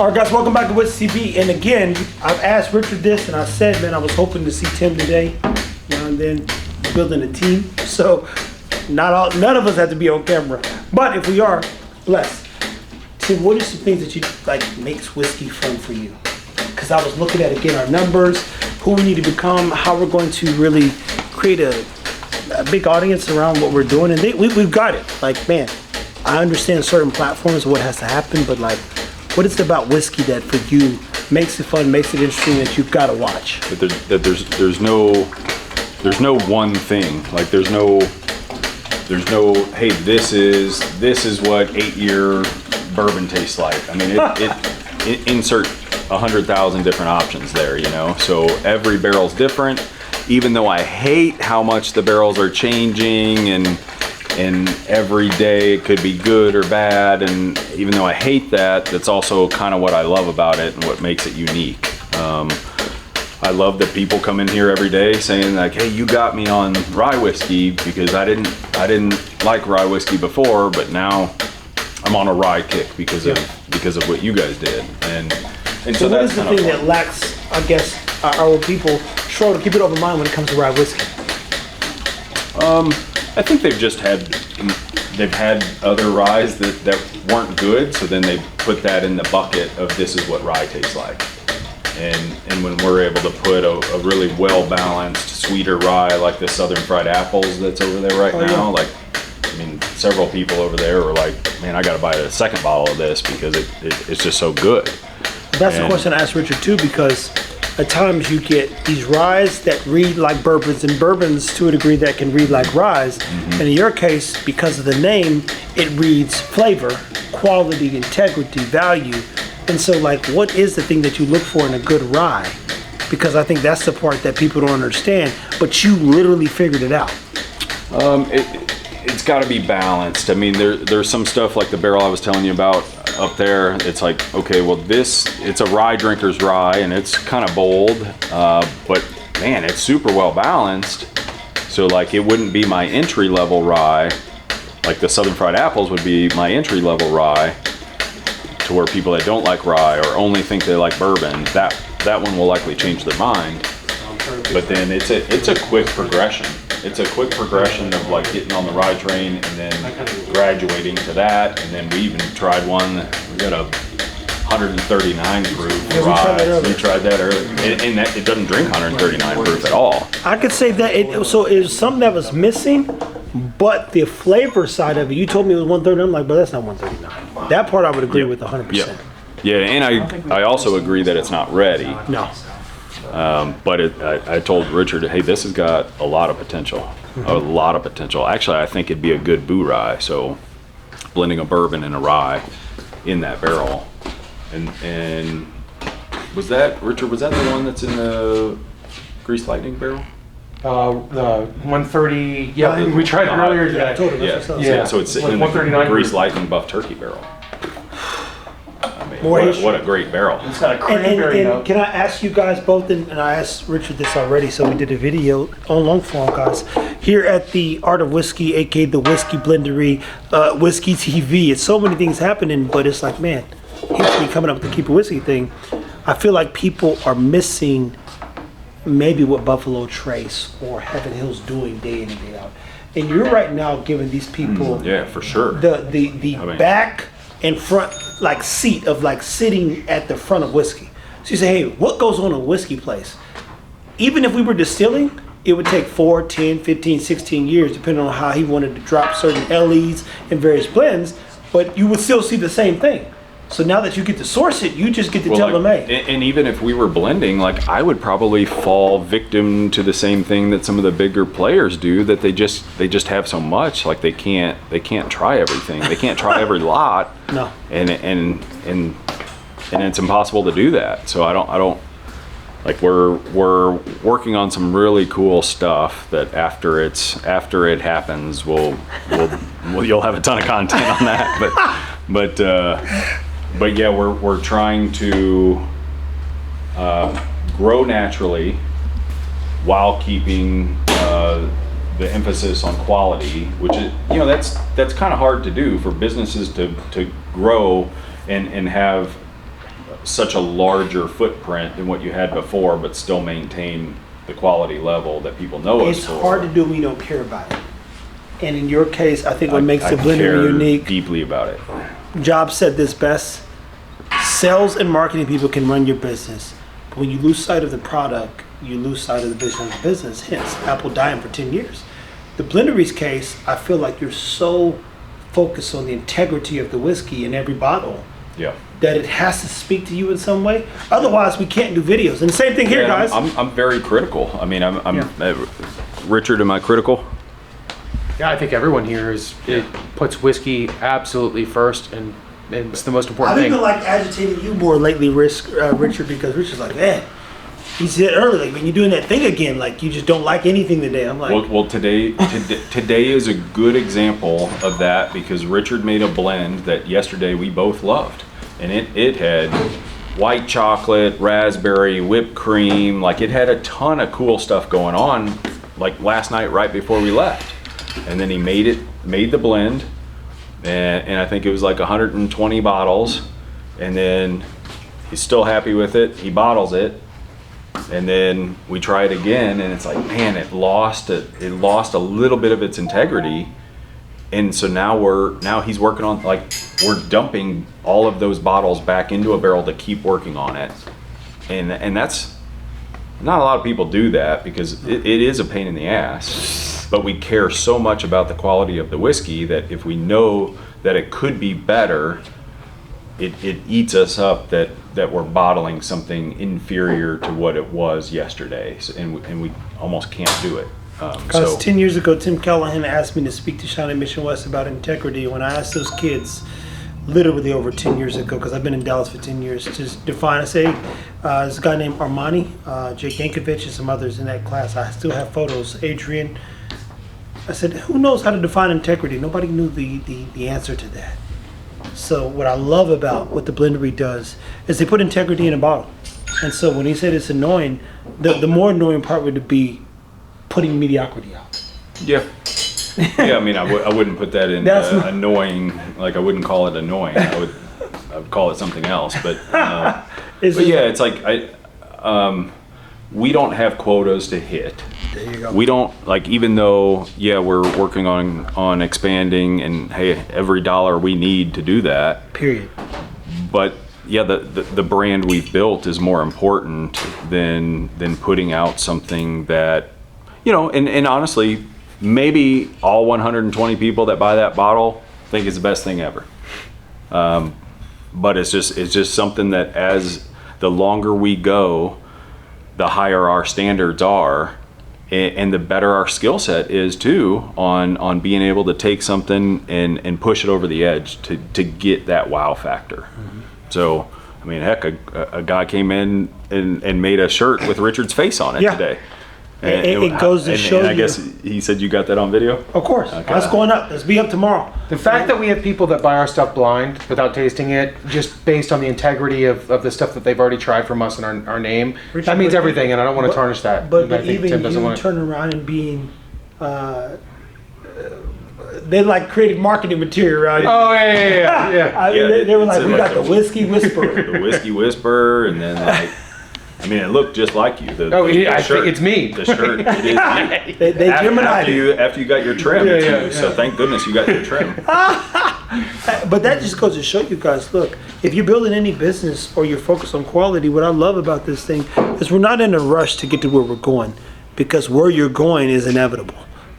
All right, guys, welcome back to Whiskey TV. And again, I've asked Richard this, and I said, man, I was hoping to see Tim today. Now and then, building a team. So, none of us have to be on camera. But if we are, blessed. Tim, what are some things that you like makes whiskey fun for you? Because I was looking at again our numbers, who we need to become, how we're going to really create a big audience around what we're doing, and we've got it. Like, man, I understand certain platforms, what has to happen, but like, what is it about whiskey that for you makes it fun, makes it interesting, that you've got to watch? There's no one thing. Like there's no hey, this is what 8-year bourbon tastes like. I mean, it insert 100,000 different options there, you know. So every barrel's different. Even though I hate how much the barrels are changing and every day it could be good or bad, and even though I hate that, that's also kind of what I love about it and what makes it unique. I love that people come in here every day saying like, hey, you got me on rye whiskey, because I didn't like rye whiskey before, but now I'm on a rye kick because of what you guys did. And so what is the thing that lacks, I guess, our people struggle to keep it open mind when it comes to rye whiskey? I think they've had other ryes that weren't good, so then they put that in the bucket of this is what rye tastes like. And when we're able to put a really well-balanced, sweeter rye like the Southern Fried Apples that's over there right now, like, I mean, several people over there were like, man, I got to buy a second bottle of this because it's just so good. That's the question I asked Richard too, because at times you get these ryes that read like bourbons, and bourbons to a degree that can read like ryes. Mm-hmm. And in your case, because of the name, it reads flavor, quality, integrity, value. And so, like, what is the thing that you look for in a good rye? Because I think that's the part that people don't understand, but you literally figured it out. It's got to be balanced. I mean, there's some stuff like the barrel I was telling you about up there. It's like, okay, well, it's a rye drinker's rye, and it's kind of bold, but man, it's super well balanced. So like, it wouldn't be my entry level rye. Like the Southern Fried Apples would be my entry level rye, to where people that don't like rye or only think they like bourbon, that one will likely change their mind. But then it's a quick progression. It's a quick progression of like getting on the rye train and then graduating to that. And then we even tried one. We got a 139 proof rye. We tried that earlier, and that it doesn't drink 139 proof at all. I could say that it was something that was missing, but the flavor side of it. You told me it was 139. I'm like, but that's not 139. That part I would agree with 100%. Yeah, and I also agree that it's not ready. No. But I told Richard, hey, this has got a lot of potential. A lot of potential. Actually, I think it'd be a good boo rye. So blending a bourbon and a rye in that barrel. And was that, Richard, was that the one that's in the Grease Lightning barrel? The 130, yeah, we tried earlier today. Yeah, so it's in the Grease Lightning Buff Turkey barrel. What a great barrel. It's got a cranberry note. Can I ask you guys both, and I asked Richard this already, so we did a video on long form, guys, here at the Art of Whiskey, aka the Whiskey Blendery, Whiskey TV. It's so many things happening, but it's like, man, here's me coming up with the Keep It Whiskey thing. I feel like people are missing maybe what Buffalo Trace or Heaven Hill's doing day in and day out. And you're right now giving these people for sure. the back and front like seat of like sitting at the front of whiskey. So you say, hey, what goes on in a whiskey place? Even if we were distilling, it would take 4, 10, 15, 16 years, depending on how he wanted to drop certain LEs in various blends, but you would still see the same thing. So now that you get to source it, you just get to tell them, hey. And even if we were blending, like I would probably fall victim to the same thing that some of the bigger players do, that they just have so much, like they can't try everything. They can't try every lot. No. And it's impossible to do that. So I don't like, we're working on some really cool stuff that after it happens, you'll have a ton of content on that. But yeah, we're trying to grow naturally while keeping the emphasis on quality, which is, that's kind of hard to do for businesses to grow and have such a larger footprint than what you had before, but still maintain the quality level that people know us It's for. hard to do when you don't care about it. And in your case, I think what makes I the Blendery care unique, deeply about it. Job said this best, sales and marketing people can run your business. But when you lose sight of the product, you lose sight of the vision of the business, hence Apple dying for 10 years. The Blendery's case, I feel like you're so focused on the integrity of the whiskey in every bottle Yeah. that it has to speak to you in some way. Otherwise, we can't do videos. And the same thing here, Yeah, guys. I'm very critical. I mean, Richard, am I critical? Yeah, I think everyone here it puts whiskey absolutely first, and it's the most important I've thing. even like agitating you more lately, Richard, because Richard's like, man, he said earlier, when you're doing that thing again, like you just don't like anything today. I'm like, Well, today is a good example of that because Richard made a blend that yesterday we both loved, and it had white chocolate, raspberry, whipped cream, like it had a ton of cool stuff going on, like last night right before we left, and then he made the blend, and I think it was like 120 bottles, and then he's still happy with it. He bottles it. And then we try it again, and it's like, man, it lost a little bit of its integrity, and so now he's working on, like, we're dumping all of those bottles back into a barrel to keep working on it, and that's not a lot of people do that because it is a pain in the ass, but we care so much about the quality of the whiskey that if we know that it could be better, it eats us up that we're bottling something inferior to what it was yesterday, and we almost can't do it. because 10 years ago, Tim Callahan asked me to speak to Shawnee Mission West about integrity. When I asked those kids, literally over 10 years ago, because I've been in Dallas for 10 years, to define, I say, there's a guy named Armani, Jake Yankovic, and some others in that class. I still have photos. Adrian. I said, who knows how to define integrity? Nobody knew the answer to that. So what I love about what the Blendery does is they put integrity in a bottle. And so when he said it's annoying, the more annoying part would be putting mediocrity out. Yeah. I mean, I wouldn't put that in annoying. Like, I wouldn't call it annoying. I would call it something else. But it's like we don't have quotas to hit. There you go. We don't, like, even though we're working on expanding, and hey, every dollar we need to do that. Period. But the brand we've built is more important than putting out something that, and honestly, maybe all 120 people that buy that bottle think it's the best thing ever. But it's just something that, as the longer we go, the higher our standards are, and the better our skill set is too on being able to take something and push it over the edge to get that wow factor. Mm-hmm. So, I mean, heck, a guy came in and made a shirt with Richard's face on it today. And it goes to show you. I guess he said you got that on video? Of course. Okay. That's going up. Let's be up tomorrow. The fact that we have people that buy our stuff blind without tasting it, just based on the integrity of the stuff that they've already tried from us and our name, Richard, that means everything, and I don't want to tarnish that. But I think even Tim doesn't you want to. turn around and being, they like creative marketing material, right? Oh yeah. I mean, they were like, we got like the whiskey whisperer. The whiskey whisperer, and then like, I mean, it looked just like you. I think it's me. The shirt, it is you. they Gemini'd it. After you got your trim, Yeah, it's yeah, you. yeah. So thank goodness you got your trim. But that just goes to show you guys, look, if you're building any business or you're focused on quality, what I love about this thing is we're not in a rush to get to where we're going, because where you're going is inevitable.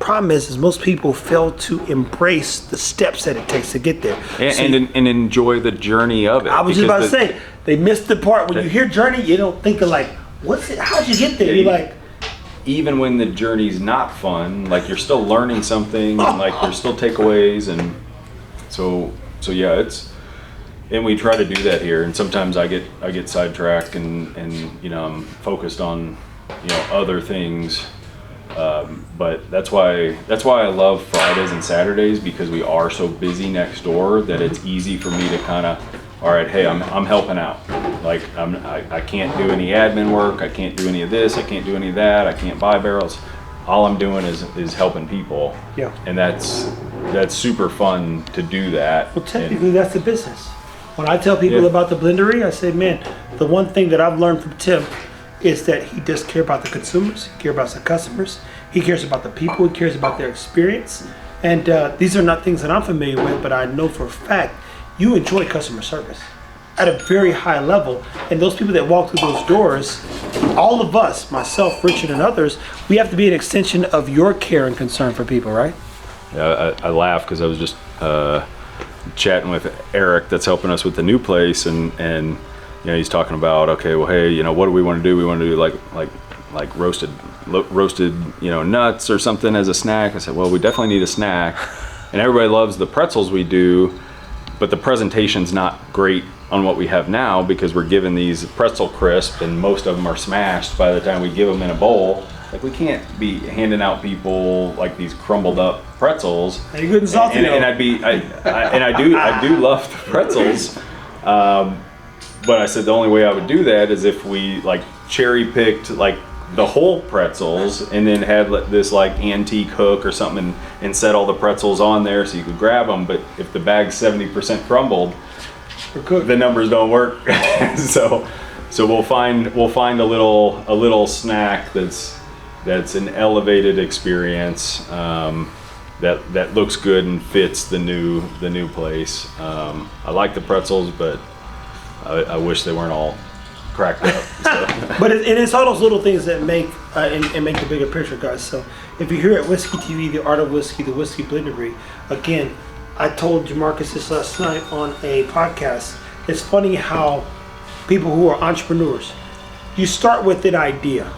Problem is most people fail to embrace the steps that it takes to get there. And enjoy the journey of it. I was just about to say, they missed the part when you hear journey, you don't think of like, what's it? How'd you get there? You're like, even when the journey's not fun, like you're still learning something, and like there's still takeaways, and so yeah, and we try to do that here. And sometimes I get sidetracked, and I'm focused on other things. But that's why I love Fridays and Saturdays, because we are so busy next door that it's easy for me to kind of, all right, hey, I'm helping out. Like I can't do any admin work. I can't do any of this. I can't do any of that. I can't buy barrels. All I'm doing is helping people. Yeah. And that's super fun to do that. well, technically that's the business. When I tell people Yeah. about the Blendery, I say, man, the one thing that I've learned from Tim is that he does care about the consumers, he cares about the customers, he cares about the people, he cares about their experience. And these are not things that I'm familiar with, but I know for a fact you enjoy customer service at a very high level. And those people that walk through those doors, all of us, myself, Richard, and others, we have to be an extension of your care and concern for people, right? Yeah, I laugh because I was just chatting with Eric that's helping us with the new place, and you know, he's talking about, okay, well, hey, you know, what do we want to do? We want to do like roasted you know, nuts or something as a snack. I said, well, we definitely need a snack, and everybody loves the pretzels we do, but the presentation's not great on what we have now because we're given these pretzel crisp and most of them are smashed by the time we give them in a bowl. Like, we can't be handing out people like these crumbled up pretzels. And you're good and salty, and I do love the pretzels, but I said the only way I would do that is if we like cherry picked like the whole pretzels and then had this like antique hook or something and set all the pretzels on there so you could grab them. But if the bag's 70% crumbled, the numbers don't work. so we'll find a little snack that's an elevated experience, that looks good and fits the new place. I like the pretzels, but I wish they weren't all cracked up. So. But it's all those little things that make and make the bigger picture, guys. So if you're here at Whiskey TV, the Art of Whiskey, the Whiskey Blendery, again, I told Jamarcus this last night on a podcast. It's funny how people who are entrepreneurs, you start with an idea,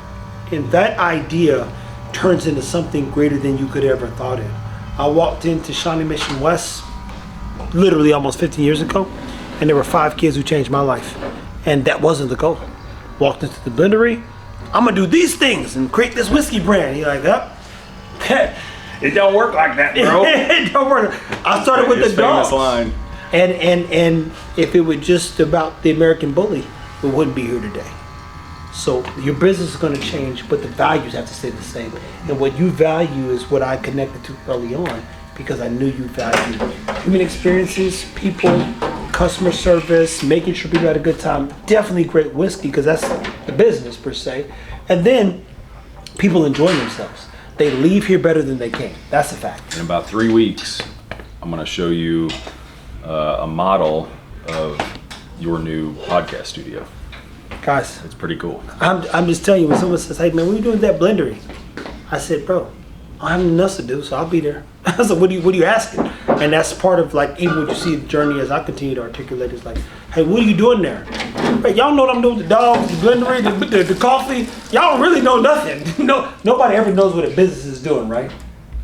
and that idea turns into something greater than you could ever thought it. I walked into Shawnee Mission West literally almost 15 years ago, and there were 5 kids who changed my life, and that wasn't the goal. Walked into the Blendery, I'm gonna do these things and create this whiskey brand. You're like, It don't work like that, bro. it don't work. I started with His the dogs. famous line. And if it were just about the American bully, we wouldn't be here today. So your business is going to change, but the values have to stay the same. And what you value is what I connected to early on, because I knew you valued human experiences, people, customer service, making sure people had a good time. Definitely great whiskey, because that's the business per se. And then people enjoying themselves. They leave here better than they came. That's a fact. In about 3 weeks, I'm going to show you a model of your new podcast studio. Guys, It's pretty cool. I'm just telling you, when someone says, hey man, what are you doing with that Blendery? I said, bro, I have nothing else to do, so I'll be there. I said, what are you asking? And that's part of, like, even what you see the journey as I continue to articulate is like, hey, what are you doing there? Hey, y'all know what I'm doing with the dogs, the Blendery, the coffee. Y'all really know nothing. Nobody ever knows what a business is doing, right?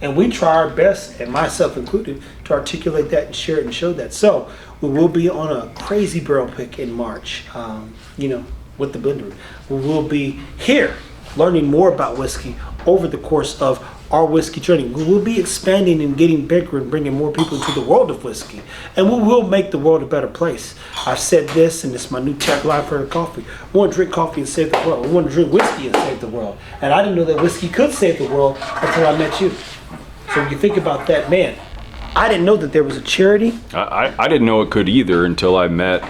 And we try our best, and myself included, to articulate that and share it and show that. So we will be on a crazy barrel pick in March, with the Blendery. We will be here learning more about whiskey over the course of our whiskey journey. We will be expanding and getting bigger and bringing more people into the world of whiskey. And we will make the world a better place. I've said this, and it's my new tagline for the coffee. We want to drink coffee and save the world. We want to drink whiskey and save the world. And I didn't know that whiskey could save the world until I met you. So when you think about that, man, I didn't know that there was a charity. I didn't know it could either until I met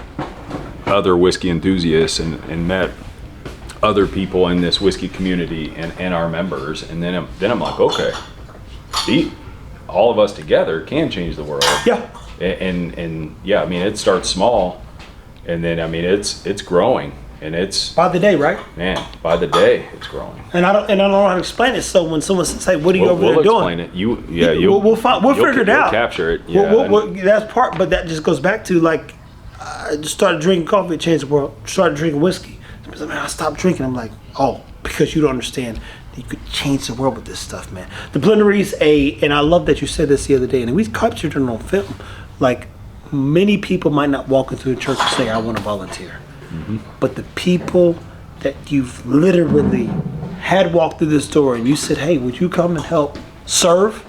other whiskey enthusiasts and met other people in this whiskey community and our members, and then I'm like, okay, all of us together can change the world. Yeah. And yeah, I mean, it starts small, and then I mean it's growing, and it's By the day, right? man, by the day it's growing. And I don't know how to explain it. So when someone says, "Hey, what are you over there doing?" We'll explain it. We'll figure it out. You'll capture it. Yeah. That's part, but that just goes back to, like, I just started drinking coffee, it changed the world. Started drinking whiskey. Somebody's like, man, I stopped drinking. I'm like, oh, because you don't understand that you could change the world with this stuff, man. The Blendery's and I love that you said this the other day, and we captured it on film. Like, many people might not walk into a church and say, I want to volunteer. Mm-hmm. But the people that you've literally had walk through this door and you said, hey, would you come and help serve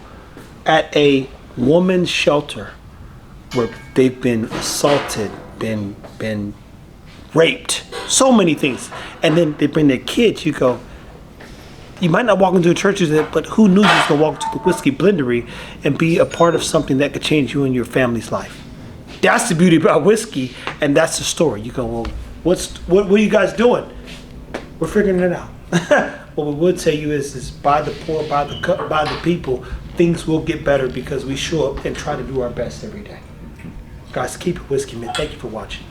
at a woman's shelter where they've been assaulted, been raped, so many things, and then they bring their kids, you go, you might not walk into a church, but who knew you was going to walk into the Whiskey Blendery and be a part of something that could change you and your family's life? That's the beauty about whiskey, and that's the story. You go, well, what are you guys doing? We're figuring it out. What we would say you is by the poor, by the people, things will get better because we show up and try to do our best every day. Guys, keep it whiskey, man. Thank you for watching.